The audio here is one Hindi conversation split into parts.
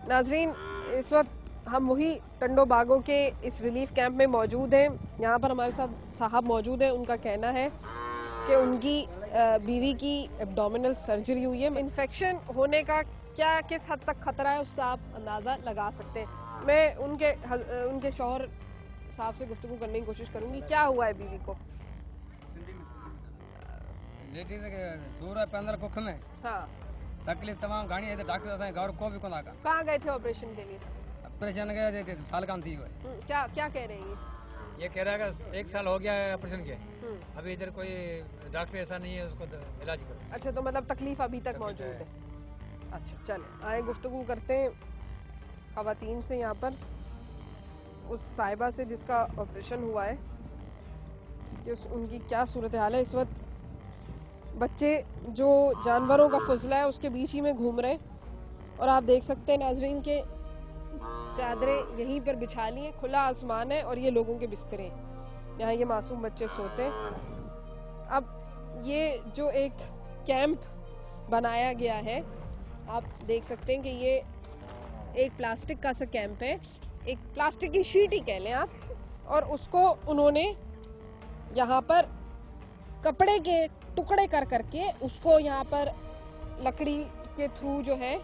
नाजरीन, इस वक्त हम वही टंडो बागों के इस रिलीफ कैंप में मौजूद हैं। यहाँ पर हमारे साथ साहब मौजूद हैं। उनका कहना है कि उनकी बीवी की एब्डोमिनल सर्जरी हुई है। इन्फेक्शन होने का क्या किस हद तक खतरा है उसका आप अंदाज़ा लगा सकते हैं। मैं उनके शौहर साहब से गुफ्तगू करने की कोशिश करूँगी। क्या हुआ है बीवी को? लेडीज के सूर पंद्रह कुख में हाँ, तकलीफ तमाम घणी है। डॉक्टर असां घर को भी कोन आका कहाँ गए थे ऑपरेशन के लिए? ऑपरेशन के साल काम थी हुए। क्या क्या कह रहे हैं ये कह रहा है कि 1 साल हो गया है ऑपरेशन के, ये? अभी इधर कोई डॉक्टर ऐसा नहीं है उसको इलाज करो। अच्छा, तो मतलब तकलीफ अभी तक मौजूद है। अच्छा, चले आए गुफ्तगू करते हैं ख़वातीन से। यहाँ पर उस साहिबा से जिसका ऑपरेशन हुआ है कि उनकी क्या सूरत हाल है। इस वक्त बच्चे जो जानवरों का फजला है उसके बीच ही में घूम रहे हैं और आप देख सकते हैं नाजरीन के चादरें यहीं पर बिछा ली हैं। खुला आसमान है और ये लोगों के बिस्तरे हैं। यहाँ ये मासूम बच्चे सोते हैं। अब ये जो एक कैंप बनाया गया है, आप देख सकते हैं कि ये एक प्लास्टिक का सा कैंप है। एक प्लास्टिक की शीट ही कह लें आप, और उसको उन्होंने यहाँ पर कपड़े के टुकड़े कर करके उसको यहाँ पर लकड़ी के थ्रू जो है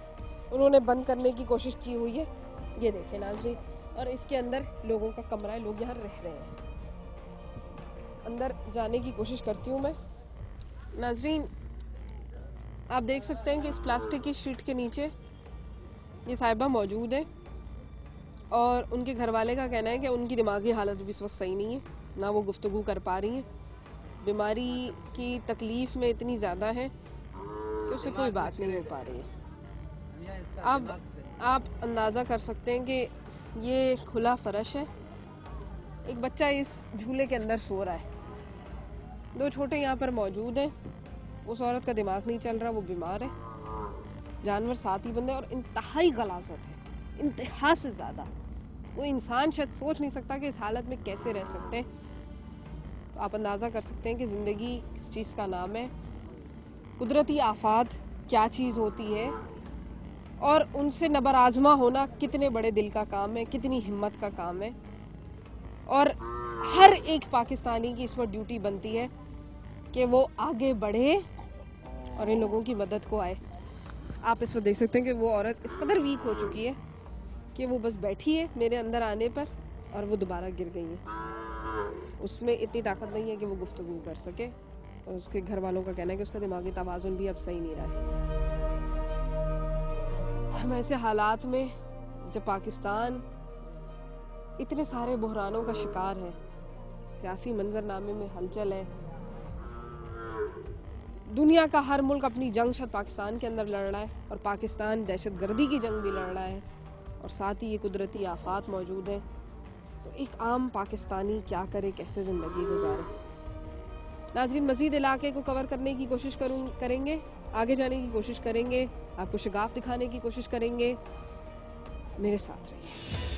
उन्होंने बंद करने की कोशिश की हुई है। ये देखें नाजरीन, और इसके अंदर लोगों का कमरा है, लोग यहाँ रह रहे हैं। अंदर जाने की कोशिश करती हूँ मैं। नाजरीन, आप देख सकते हैं कि इस प्लास्टिक की शीट के नीचे ये साहिबा मौजूद है और उनके घर वाले का कहना है कि उनकी दिमागी हालत भी इस वक्त सही नहीं है, ना वो गुफ्तगू कर पा रही हैं। बीमारी की तकलीफ़ में इतनी ज़्यादा है कि उससे कोई बात नहीं हो पा रही है। अब आप अंदाज़ा कर सकते हैं कि ये खुला फर्श है, एक बच्चा इस झूले के अंदर सो रहा है, 2 छोटे यहाँ पर मौजूद हैं। उस औरत का दिमाग नहीं चल रहा, वो बीमार है, जानवर साथ ही बंद है और इंतहाई गलाजत है, इंतहा से ज़्यादा। कोई इंसान शायद सोच नहीं सकता कि इस हालत में कैसे रह सकते हैं। तो आप अंदाज़ा कर सकते हैं कि ज़िंदगी किस चीज़ का नाम है, कुदरती आफात क्या चीज़ होती है और उनसे नबराजमा होना कितने बड़े दिल का काम है, कितनी हिम्मत का काम है। और हर एक पाकिस्तानी की इस पर ड्यूटी बनती है कि वो आगे बढ़े और इन लोगों की मदद को आए। आप इस वक्त देख सकते हैं कि वो औरत इस कदर वीक हो चुकी है कि वो बस बैठी है मेरे अंदर आने पर और वो दोबारा गिर गई है। उसमें इतनी ताकत नहीं है कि वो गुफ्तगू कर सके और उसके घर वालों का कहना है कि उसका दिमागी तवाज़ुन भी अब सही नहीं रहा है। हम ऐसे हालात में जब पाकिस्तान इतने सारे बहरानों का शिकार है, सियासी मंजरनामे में हलचल है, दुनिया का हर मुल्क अपनी जंग शायद पाकिस्तान के अंदर लड़ रहा है और पाकिस्तान दहशतगर्दी की जंग भी लड़ रहा है और साथ ही ये कुदरती आफात मौजूद है, तो एक आम पाकिस्तानी क्या करे, कैसे ज़िंदगी गुजारे। नाज़रीन, मज़ीद इलाके को कवर करने की कोशिश करेंगे, आगे जाने की कोशिश करेंगे, आपको शगाफ दिखाने की कोशिश करेंगे। मेरे साथ रहिए।